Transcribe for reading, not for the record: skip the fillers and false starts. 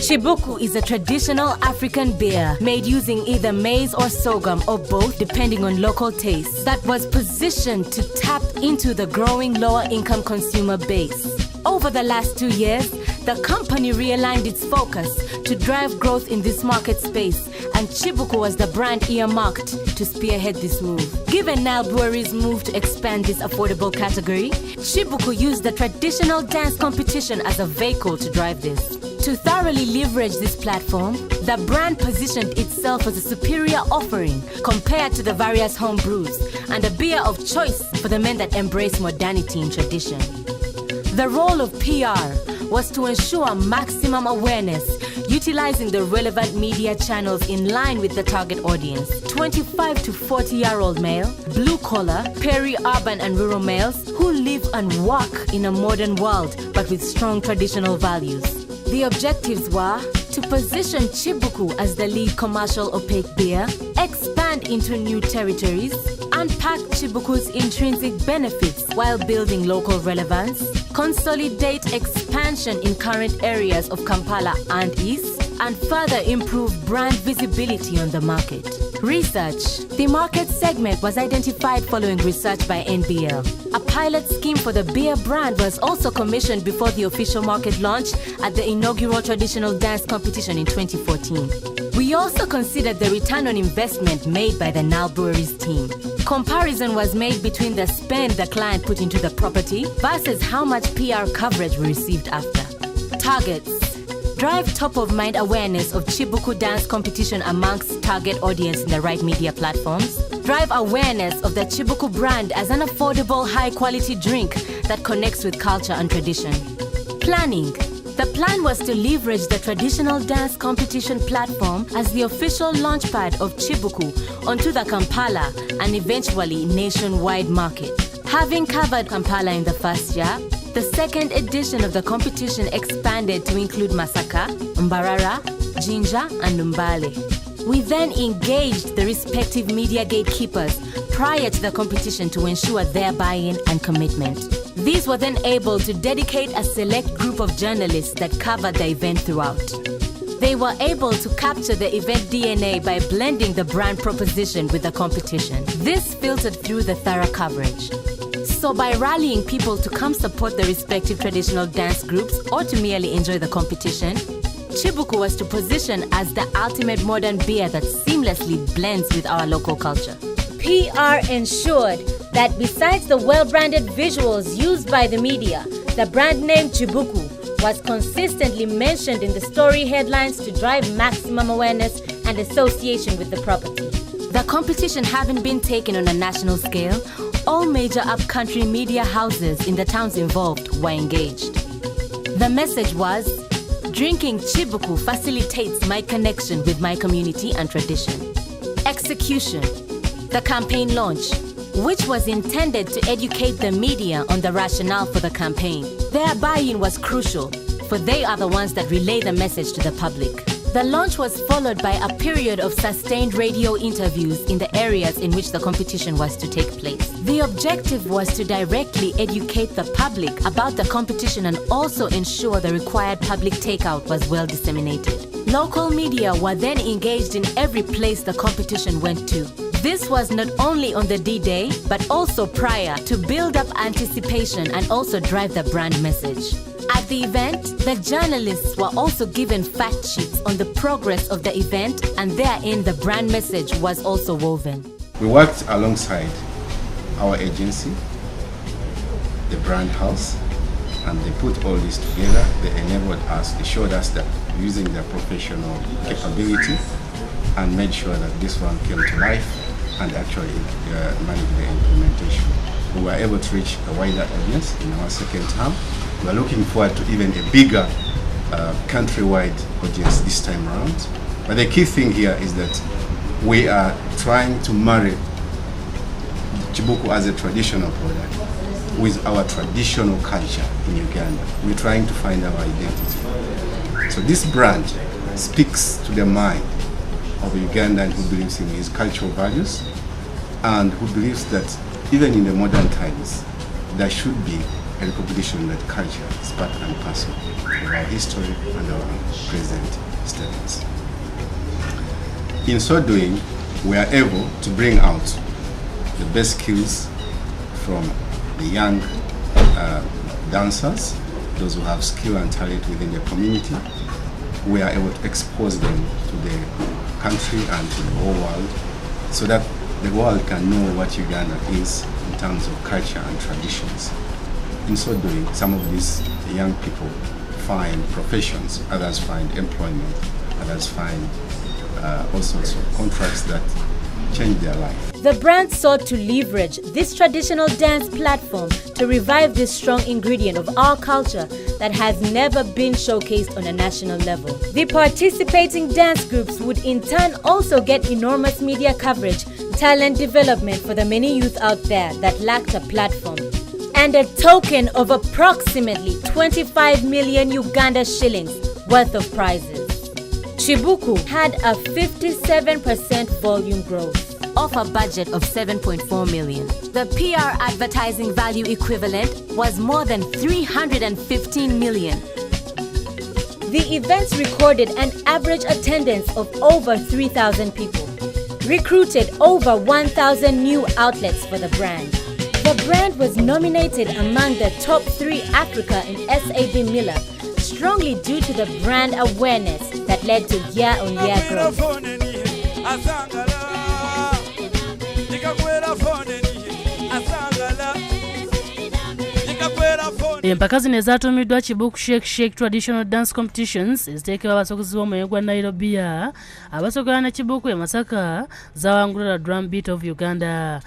Chibuku is a traditional African beer made using either maize or sorghum or both depending on local tastes that was positioned to tap into the growing lower-income consumer base. Over the last 2 years, the company realigned its focus to drive growth in this market space, and Chibuku was the brand earmarked to spearhead this move. Given Nile Brewery's move to expand this affordable category, Chibuku used the traditional dance competition as a vehicle to drive this. To thoroughly leverage this platform, the brand positioned itself as a superior offering compared to the various home brews and a beer of choice for the men that embrace modernity and tradition. The role of PR was to ensure maximum awareness, utilizing the relevant media channels in line with the target audience: 25 to 40-year-old male, blue-collar, peri-urban and rural males who live and work in a modern world but with strong traditional values. The objectives were to position Chibuku as the lead commercial opaque beer, expand into new territories, unpack Chibuku's intrinsic benefits while building local relevance, consolidate expansion in current areas of Kampala and East, and further improve brand visibility on the market. Research. The market segment was identified following research by NBL. A pilot scheme for the beer brand was also commissioned before the official market launch at the inaugural traditional dance competition in 2014. We also considered the return on investment made by the Nile Brewery's team. Comparison was made between the spend the client put into the property versus how much PR coverage we received after. Targets. Drive top-of-mind awareness of Chibuku dance competition amongst target audience in the right media platforms. Drive awareness of the Chibuku brand as an affordable, high-quality drink that connects with culture and tradition. Planning. The plan was to leverage the traditional dance competition platform as the official launchpad of Chibuku onto the Kampala and eventually nationwide market. Having covered Kampala in the first year, the second edition of the competition expanded to include Masaka, Mbarara, Jinja, and Mbale. We then engaged the respective media gatekeepers prior to the competition to ensure their buy-in and commitment. These were then able to dedicate a select group of journalists that covered the event throughout. They were able to capture the event DNA by blending the brand proposition with the competition. This filtered through the thorough coverage. So by rallying people to come support the respective traditional dance groups or to merely enjoy the competition, Chibuku was to position as the ultimate modern beer that seamlessly blends with our local culture. PR ensured that besides the well-branded visuals used by the media, the brand name Chibuku was consistently mentioned in the story headlines to drive maximum awareness and association with the property. The competition having been taken on a national scale, all major upcountry media houses in the towns involved were engaged. The message was, drinking Chibuku facilitates my connection with my community and tradition. Execution. The campaign launch, which was intended to educate the media on the rationale for the campaign. Their buy-in was crucial, for they are the ones that relay the message to the public. The launch was followed by a period of sustained radio interviews in the areas in which the competition was to take place. The objective was to directly educate the public about the competition and also ensure the required public takeout was well disseminated. Local media were then engaged in every place the competition went to. This was not only on the D-Day, but also prior to build up anticipation and also drive the brand message. At the event, the journalists were also given fact sheets on the progress of the event, and therein the brand message was also woven. We worked alongside our agency, the brand house, and they put all this together. They enabled us, they showed us that using their professional capability and made sure that this one came to life and actually managed the implementation. We were able to reach a wider audience in our second term. We are looking forward to even a bigger countrywide audience this time around. But the key thing here is that we are trying to marry Chibuku as a traditional product with our traditional culture in Uganda. We're trying to find our identity. So this brand speaks to the mind of a Ugandan who believes in his cultural values and who believes that even in the modern times, there should be a recognition that culture is part and parcel of our history and our present status. In so doing, we are able to bring out the best skills from the young dancers, those who have skill and talent within the community. We are able to expose them to the country and to the whole world so that the world can know what Uganda is in terms of culture and traditions. In so doing, some of these young people find professions, others find employment, others find all sorts of contracts that change their life. The brand sought to leverage this traditional dance platform to revive this strong ingredient of our culture that has never been showcased on a national level. The participating dance groups would in turn also get enormous media coverage, talent development for the many youth out there that lacked a platform, and a token of approximately 25 million Uganda shillings worth of prizes. Chibuku had a 57% volume growth off a budget of 7.4 million. The PR advertising value equivalent was more than 315 million. The events recorded an average attendance of over 3,000 people, recruited over 1,000 new outlets for the brand. The brand was nominated among the top 3 Africa in SAB Miller, strongly due to the brand awareness that led to year-on-year growth. Empaka zino ezatumiddwa Chibuku Shake Traditional Dance Competitions eziteekebwa abasogozi b'omwoyo gwa Nairobi. Abasogolera ne Chibuku e Masaka zawangulira Drum Beat of Uganda.